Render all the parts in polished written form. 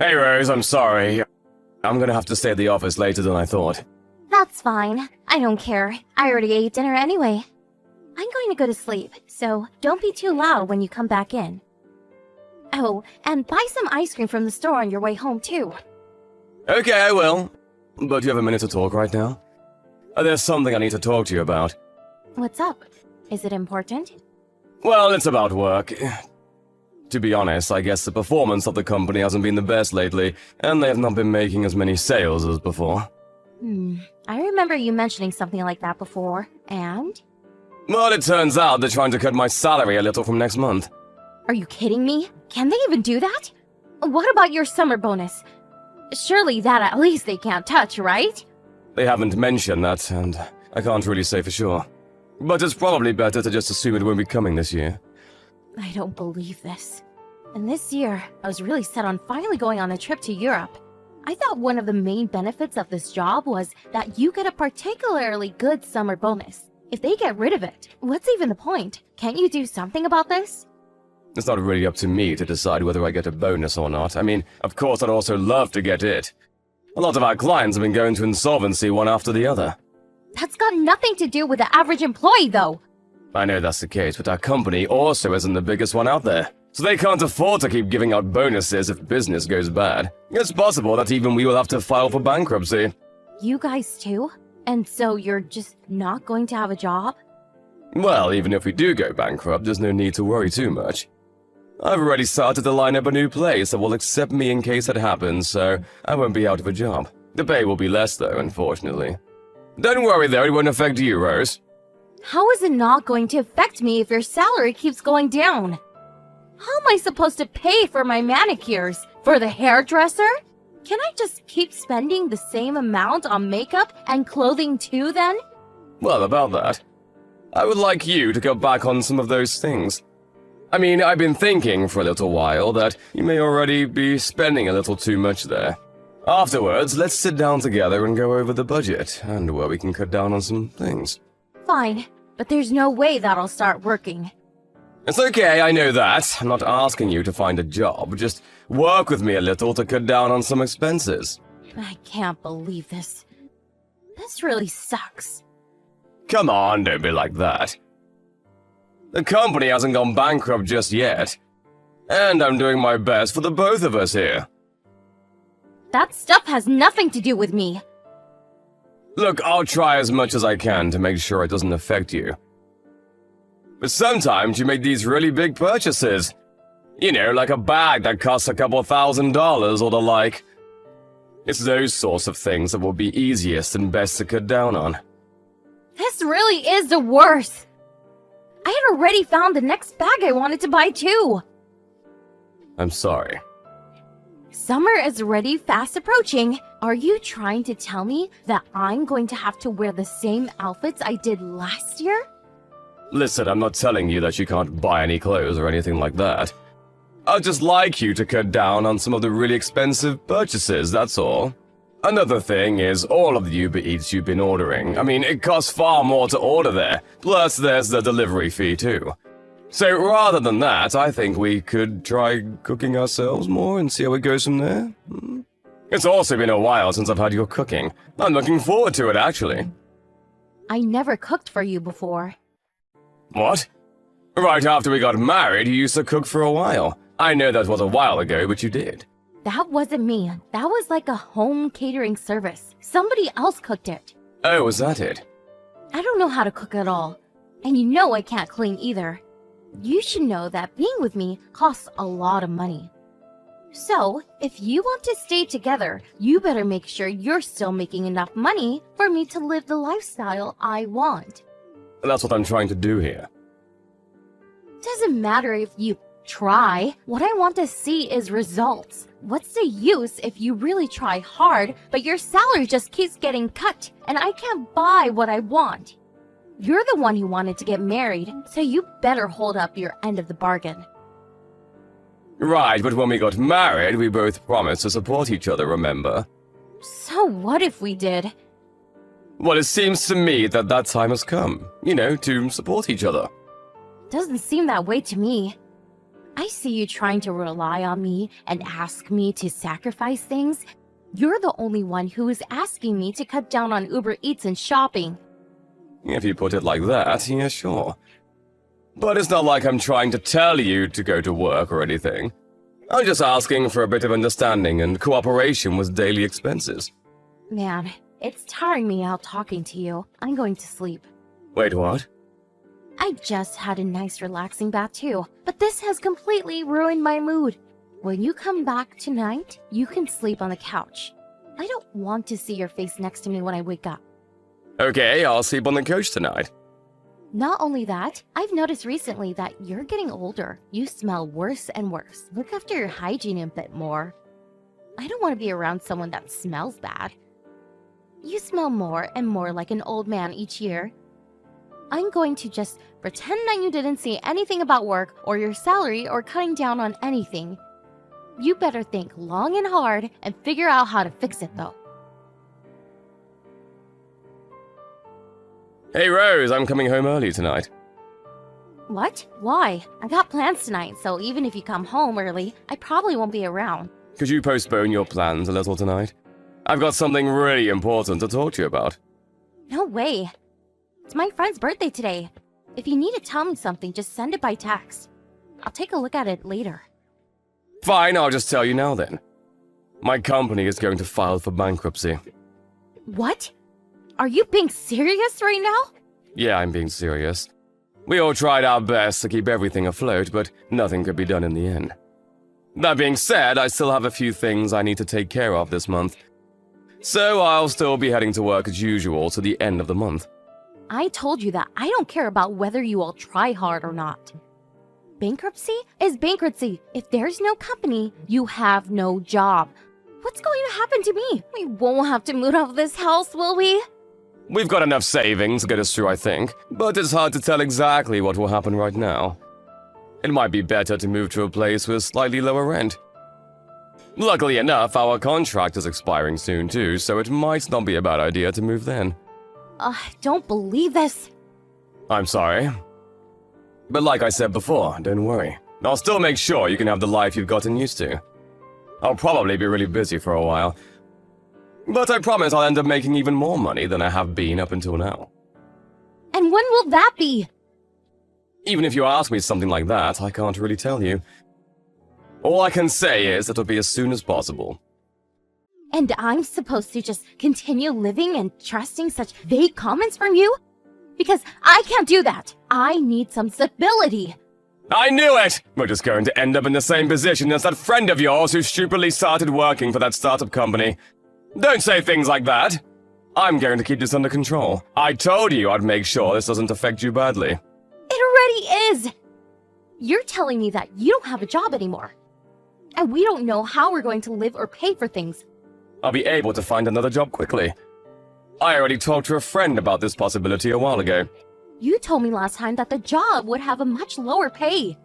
Hey Rose, I'm sorry. I'm gonna have to stay at the office later than I thought. That's fine. I don't care. I already ate dinner anyway. I'm going to go to sleep, so don't be too loud when you come back in. Oh, and buy some ice cream from the store on your way home, too. Okay, I will. But you have a minute to talk right now? There's something I need to talk to you about. What's up? Is it important? Well, it's about work. To be honest, I guess the performance of the company hasn't been the best lately, and they have not been making as many sales as before. I remember you mentioning something like that before, and? Well, it turns out they're trying to cut my salary a little from next month. Are you kidding me? Can they even do that? What about your summer bonus? Surely that at least they can't touch, right? They haven't mentioned that, and I can't really say for sure. But it's probably better to just assume it won't be coming this year. I don't believe this. And this year, I was really set on finally going on a trip to Europe. I thought one of the main benefits of this job was that you get a particularly good summer bonus. If they get rid of it, what's even the point? Can't you do something about this? It's not really up to me to decide whether I get a bonus or not. I mean, of course I'd also love to get it. A lot of our clients have been going to insolvency one after the other. That's got nothing to do with the average employee, though. I know that's the case, but our company also isn't the biggest one out there. So they can't afford to keep giving out bonuses if business goes bad. It's possible that even we will have to file for bankruptcy. You guys too? And so you're just not going to have a job? Well, even if we do go bankrupt, there's no need to worry too much. I've already started to line up a new place that will accept me in case that happens, so I won't be out of a job. The pay will be less though, unfortunately. Don't worry though, it won't affect you, Rose. How is it not going to affect me if your salary keeps going down? How am I supposed to pay for my manicures? For the hairdresser? Can I just keep spending the same amount on makeup and clothing too then? Well, about that, I would like you to go back on some of those things. I mean, I've been thinking for a little while that you may already be spending a little too much there. Afterwards, let's sit down together and go over the budget, and where we can cut down on some things. Fine, but there's no way that'll start working. It's okay, I know that. I'm not asking you to find a job, just work with me a little to cut down on some expenses. I can't believe this. This really sucks. Come on, don't be like that. The company hasn't gone bankrupt just yet. And I'm doing my best for the both of us here. That stuff has nothing to do with me. Look, I'll try as much as I can to make sure it doesn't affect you. But sometimes you make these really big purchases. You know, like a bag that costs a couple $1,000s or the like. It's those sorts of things that will be easiest and best to cut down on. This really is the worst. I had already found the next bag I wanted to buy too. I'm sorry. Summer is already fast approaching. Are you trying to tell me that I'm going to have to wear the same outfits I did last year? Listen, I'm not telling you that you can't buy any clothes or anything like that. I'd just like you to cut down on some of the really expensive purchases, that's all. Another thing is all of the Uber Eats you've been ordering. I mean, it costs far more to order there, plus there's the delivery fee too. So rather than that, I think we could try cooking ourselves more and see how it goes from there. It's also been a while since I've had your cooking. I'm looking forward to it, actually. I never cooked for you before. What? Right after we got married, you used to cook for a while. I know that was a while ago, but you did. That wasn't me. That was like a home catering service. Somebody else cooked it. Oh, was that it? I don't know how to cook at all. And you know I can't clean either. You should know that being with me costs a lot of money. So, if you want to stay together, you better make sure you're still making enough money for me to live the lifestyle I want. That's what I'm trying to do here. Doesn't matter if you try. What I want to see is results. What's the use if you really try hard, but your salary just keeps getting cut and I can't buy what I want? You're the one who wanted to get married, so you better hold up your end of the bargain. Right, but when we got married, we both promised to support each other, remember? So what if we did? Well, it seems to me that that time has come, you know, to support each other. Doesn't seem that way to me. I see you trying to rely on me and ask me to sacrifice things. You're the only one who is asking me to cut down on Uber Eats and shopping. If you put it like that, yeah, sure. But it's not like I'm trying to tell you to go to work or anything. I'm just asking for a bit of understanding and cooperation with daily expenses. Man, it's tiring me out talking to you. I'm going to sleep. Wait, what? I just had a nice relaxing bath too, but this has completely ruined my mood. When you come back tonight, you can sleep on the couch. I don't want to see your face next to me when I wake up. Okay, I'll sleep on the couch tonight. Not only that, I've noticed recently that you're getting older. You smell worse and worse. Look after your hygiene a bit more. I don't want to be around someone that smells bad. You smell more and more like an old man each year. I'm going to just pretend that you didn't say anything about work or your salary or cutting down on anything. You better think long and hard and figure out how to fix it though. Hey Rose, I'm coming home early tonight. What? Why? I got plans tonight, so even if you come home early, I probably won't be around. Could you postpone your plans a little tonight? I've got something really important to talk to you about. No way. It's my friend's birthday today. If you need to tell me something, just send it by text. I'll take a look at it later. Fine, I'll just tell you now then. My company is going to file for bankruptcy. What? Are you being serious right now? Yeah, I'm being serious. We all tried our best to keep everything afloat, but nothing could be done in the end. That being said, I still have a few things I need to take care of this month. So I'll still be heading to work as usual to the end of the month. I told you that I don't care about whether you all try hard or not. Bankruptcy is bankruptcy. If there's no company, you have no job. What's going to happen to me? We won't have to move out of this house, will we? We've got enough savings to get us through, I think, but it's hard to tell exactly what will happen right now. It might be better to move to a place with slightly lower rent. Luckily enough, our contract is expiring soon too, so it might not be a bad idea to move then. I don't believe this. I'm sorry. But like I said before, don't worry. I'll still make sure you can have the life you've gotten used to. I'll probably be really busy for a while. But I promise I'll end up making even more money than I have been up until now. And when will that be? Even if you ask me something like that, I can't really tell you. All I can say is it'll be as soon as possible. And I'm supposed to just continue living and trusting such vague comments from you? Because I can't do that. I need some stability. I knew it! We're just going to end up in the same position as that friend of yours who stupidly started working for that startup company. Don't say things like that! I'm going to keep this under control. I told you I'd make sure this doesn't affect you badly. It already is! You're telling me that you don't have a job anymore. And we don't know how we're going to live or pay for things. I'll be able to find another job quickly. I already talked to a friend about this possibility a while ago. You told me last time that the job would have a much lower pay.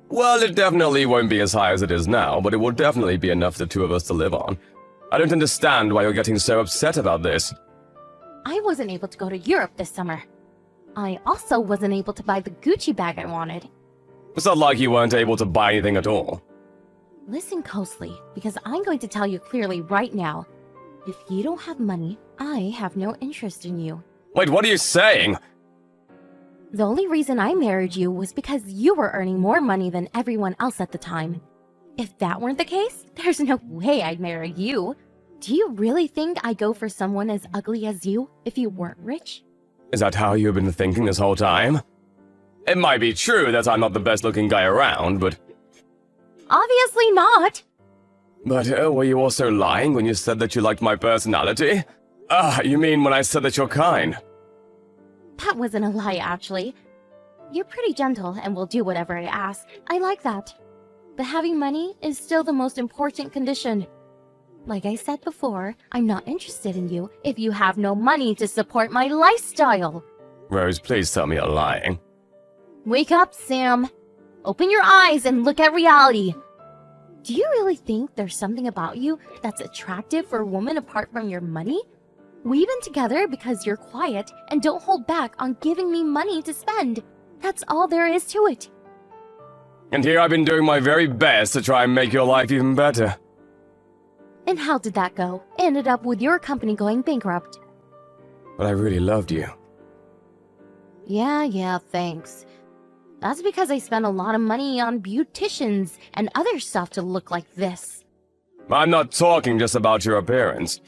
Well, it definitely won't be as high as it is now, but it will definitely be enough for the two of us to live on. I don't understand why you're getting so upset about this. I wasn't able to go to Europe this summer. I also wasn't able to buy the Gucci bag I wanted. It's not like you weren't able to buy anything at all. Listen closely, because I'm going to tell you clearly right now. If you don't have money, I have no interest in you. Wait, what are you saying? The only reason I married you was because you were earning more money than everyone else at the time. If that weren't the case, there's no way I'd marry you. Do you really think I'd go for someone as ugly as you if you weren't rich? Is that how you've been thinking this whole time? It might be true that I'm not the best looking guy around, but... Obviously not! But were you also lying when you said that you liked my personality? You mean when I said that you're kind? That wasn't a lie, actually. You're pretty gentle and will do whatever I ask. I like that. But having money is still the most important condition. Like I said before, I'm not interested in you if you have no money to support my lifestyle. Rose, please tell me you're lying. Wake up, Sam. Open your eyes and look at reality. Do you really think there's something about you that's attractive for a woman apart from your money? We've been together because you're quiet and don't hold back on giving me money to spend. That's all there is to it. And here I've been doing my very best to try and make your life even better. And how did that go? Ended up with your company going bankrupt. But I really loved you. Yeah, thanks. That's because I spent a lot of money on beauticians and other stuff to look like this. I'm not talking just about your appearance.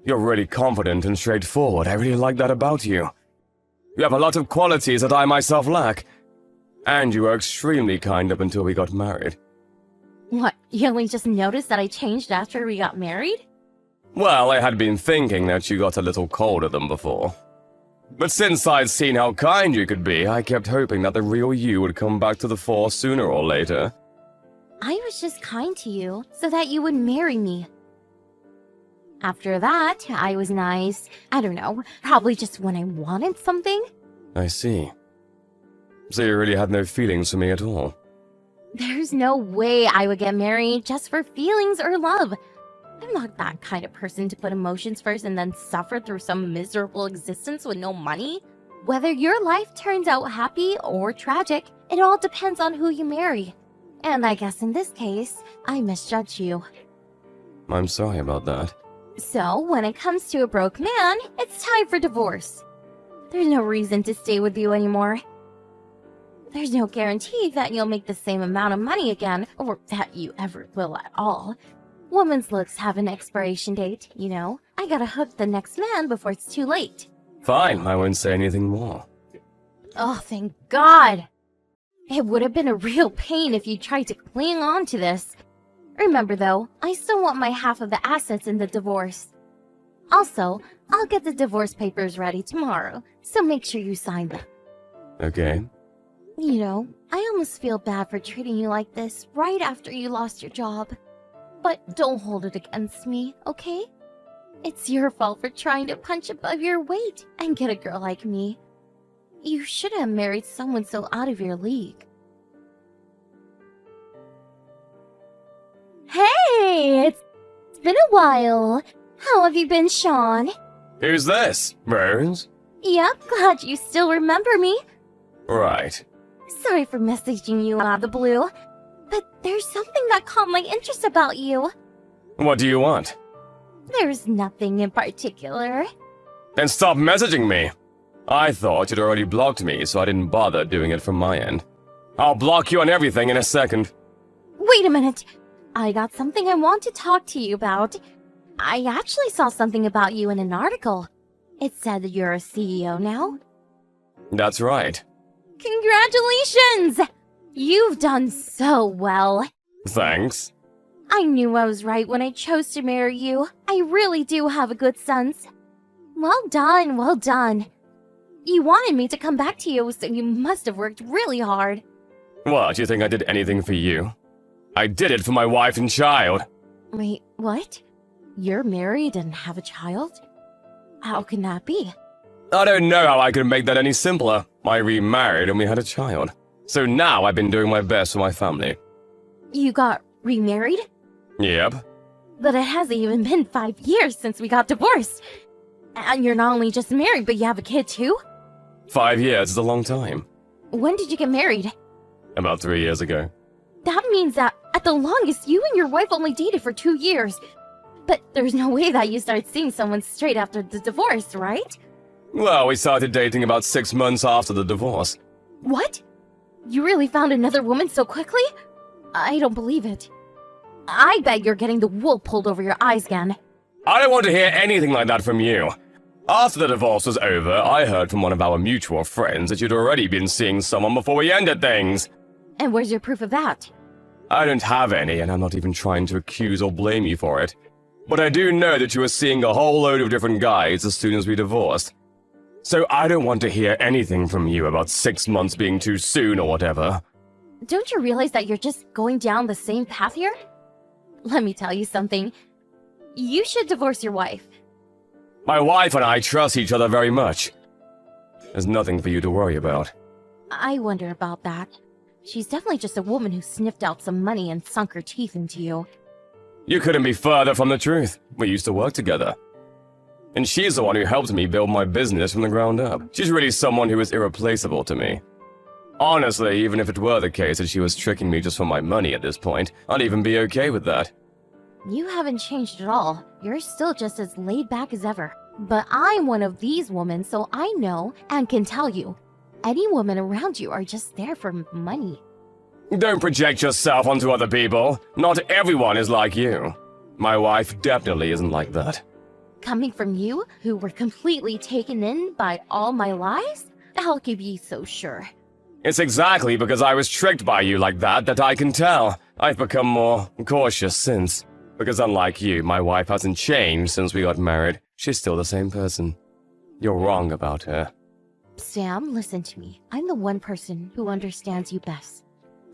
You're really confident and straightforward. I really like that about you. You have a lot of qualities that I myself lack. And you were extremely kind up until we got married. What, you only just noticed that I changed after we got married? Well, I had been thinking that you got a little colder than before. But since I'd seen how kind you could be, I kept hoping that the real you would come back to the fore sooner or later. I was just kind to you so that you would marry me. After that, I was nice. I don't know, probably just when I wanted something. I see. So you really had no feelings for me at all? There's no way I would get married just for feelings or love. I'm not that kind of person to put emotions first and then suffer through some miserable existence with no money. Whether your life turns out happy or tragic, it all depends on who you marry. And I guess in this case, I misjudged you. I'm sorry about that. So, when it comes to a broke man, it's time for divorce. There's no reason to stay with you anymore. There's no guarantee that you'll make the same amount of money again, or that you ever will at all. Women's looks have an expiration date, you know. I gotta hook the next man before it's too late. Fine, I won't say anything more. Oh, thank God! It would have been a real pain if you tried to cling on to this. Remember though, I still want my half of the assets in the divorce. Also, I'll get the divorce papers ready tomorrow, so make sure you sign them. Okay. You know, I almost feel bad for treating you like this right after you lost your job. But don't hold it against me, okay? It's your fault for trying to punch above your weight and get a girl like me. You should have married someone so out of your league. Hey, it's been a while. How have you been, Sean? Who's this? Rose? Yep, glad you still remember me. Right. Sorry for messaging you out of the blue, but there's something that caught my interest about you. What do you want? There's nothing in particular. Then stop messaging me. I thought you'd already blocked me, so I didn't bother doing it from my end. I'll block you on everything in a second. Wait a minute. I got something I want to talk to you about. I actually saw something about you in an article. It said that you're a CEO now. That's right. Congratulations! You've done so well. Thanks. I knew I was right when I chose to marry you. I really do have a good sense. Well done, well done. You wanted me to come back to you, so you must have worked really hard. What, you think I did anything for you? I did it for my wife and child. Wait, what? You're married and have a child? How can that be? I don't know how I could make that any simpler. I remarried and we had a child. So now I've been doing my best for my family. You got remarried? Yep. But it hasn't even been 5 years since we got divorced. And you're not only just married, but you have a kid too? 5 years is a long time. When did you get married? About 3 years ago. That means that, at the longest, you and your wife only dated for 2 years. But there's no way that you started seeing someone straight after the divorce, right? Well, we started dating about 6 months after the divorce. What? You really found another woman so quickly? I don't believe it. I bet you're getting the wool pulled over your eyes again. I don't want to hear anything like that from you. After the divorce was over, I heard from one of our mutual friends that you'd already been seeing someone before we ended things. And where's your proof of that? I don't have any, and I'm not even trying to accuse or blame you for it. But I do know that you were seeing a whole load of different guys as soon as we divorced. So I don't want to hear anything from you about 6 months being too soon or whatever. Don't you realize that you're just going down the same path here? Let me tell you something. You should divorce your wife. My wife and I trust each other very much. There's nothing for you to worry about. I wonder about that. She's definitely just a woman who sniffed out some money and sunk her teeth into you. You couldn't be further from the truth. We used to work together. And she's the one who helped me build my business from the ground up. She's really someone who is irreplaceable to me. Honestly, even if it were the case that she was tricking me just for my money at this point, I'd even be okay with that. You haven't changed at all. You're still just as laid back as ever. But I'm one of these women, so I know and can tell you. Any women around you are just there for money. Don't project yourself onto other people. Not everyone is like you. My wife definitely isn't like that. Coming from you, who were completely taken in by all my lies? How could you be so sure? It's exactly because I was tricked by you like that I can tell. I've become more cautious since. Because unlike you, my wife hasn't changed since we got married. She's still the same person. You're wrong about her. Sam, listen to me. I'm the one person who understands you best.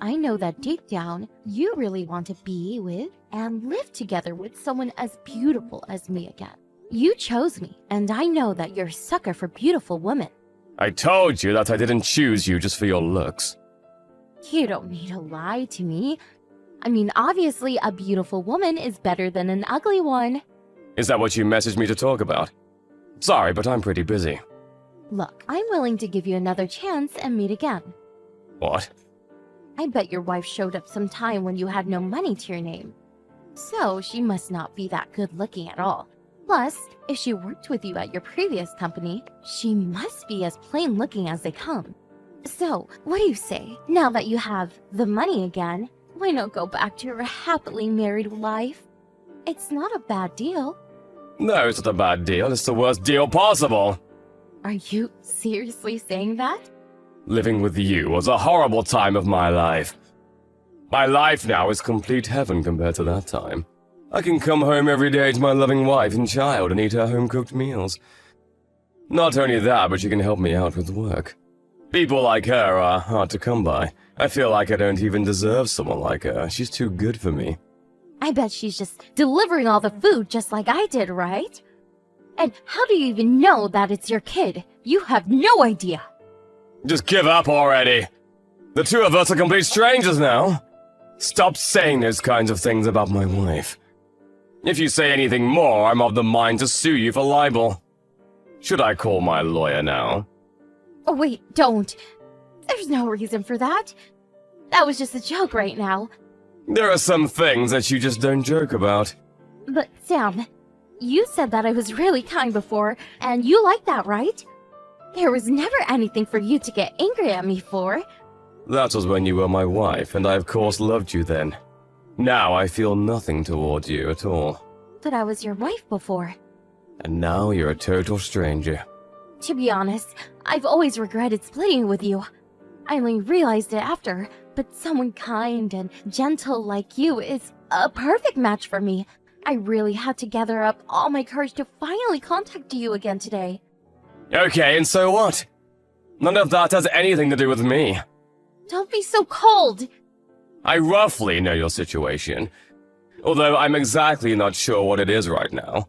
I know that deep down, you really want to be with and live together with someone as beautiful as me again. You chose me, and I know that you're a sucker for beautiful women. I told you that I didn't choose you just for your looks. You don't need to lie to me. I mean, obviously, a beautiful woman is better than an ugly one. Is that what you messaged me to talk about? Sorry, but I'm pretty busy. Look, I'm willing to give you another chance and meet again. What? I bet your wife showed up sometime when you had no money to your name. So she must not be that good looking at all. Plus, if she worked with you at your previous company, she must be as plain looking as they come. So, what do you say? Now that you have the money again, why not go back to your happily married life? It's not a bad deal. No, it's not a bad deal. It's the worst deal possible. Are you seriously saying that? Living with you was a horrible time of my life. My life now is complete heaven compared to that time. I can come home every day to my loving wife and child and eat her home-cooked meals. Not only that, but she can help me out with work. People like her are hard to come by. I feel like I don't even deserve someone like her. She's too good for me. I bet she's just delivering all the food just like I did, right? And how do you even know that it's your kid? You have no idea. Just give up already. The two of us are complete strangers now. Stop saying those kinds of things about my wife. If you say anything more, I'm of the mind to sue you for libel. Should I call my lawyer now? Oh wait, don't. There's no reason for that. That was just a joke right now. There are some things that you just don't joke about. But Sam, you said that I was really kind before, and you like that, right? There was never anything for you to get angry at me for. That was when you were my wife, and I of course loved you then. Now I feel nothing towards you at all. But I was your wife before. And now you're a total stranger. To be honest, I've always regretted splitting with you. I only realized it after, but someone kind and gentle like you is a perfect match for me. I really had to gather up all my courage to finally contact you again today. Okay, and so what? None of that has anything to do with me. Don't be so cold! I roughly know your situation, although I'm exactly not sure what it is right now.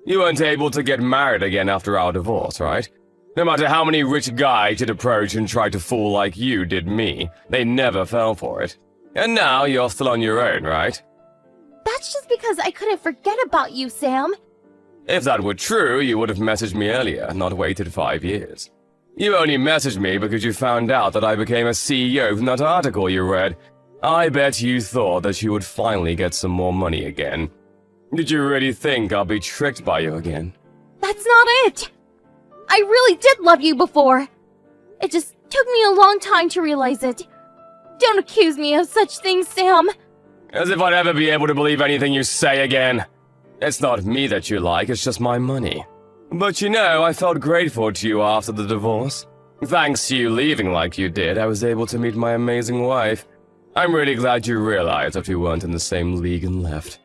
You weren't able to get married again after our divorce, right? No matter how many rich guys you'd approach and try to fool like you did me, they never fell for it. And now you're still on your own, right? That's just because I couldn't forget about you, Sam. If that were true, you would have messaged me earlier, not waited 5 years. You only messaged me because you found out that I became a CEO from that article you read. I bet you thought that you would finally get some more money again. Did you really think I'll be tricked by you again? That's not it! I really did love you before. It just took me a long time to realize it. Don't accuse me of such things, Sam. As if I'd ever be able to believe anything you say again. It's not me that you like, it's just my money. But you know, I felt grateful to you after the divorce. Thanks to you leaving like you did, I was able to meet my amazing wife. I'm really glad you realized that we weren't in the same league and left.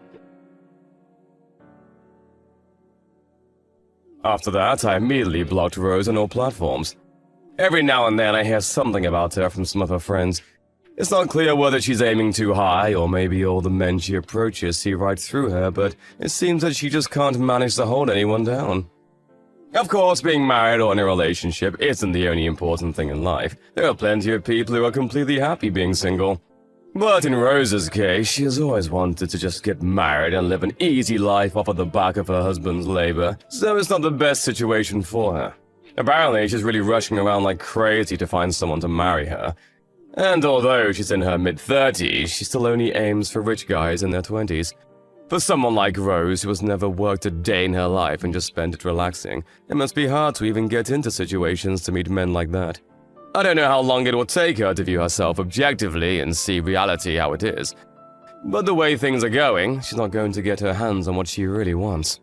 After that, I immediately blocked Rose on all platforms. Every now and then I hear something about her from some of her friends. It's not clear whether she's aiming too high, or maybe all the men she approaches see right through her, but it seems that she just can't manage to hold anyone down. Of course, being married or in a relationship isn't the only important thing in life. There are plenty of people who are completely happy being single. But in Rose's case, she has always wanted to just get married and live an easy life off of the back of her husband's labor, so it's not the best situation for her. Apparently, she's really rushing around like crazy to find someone to marry her, And although she's in her mid-30s, she still only aims for rich guys in their 20s. For someone like Rose, who has never worked a day in her life and just spent it relaxing, it must be hard to even get into situations to meet men like that. I don't know how long it will take her to view herself objectively and see reality how it is. But the way things are going, she's not going to get her hands on what she really wants.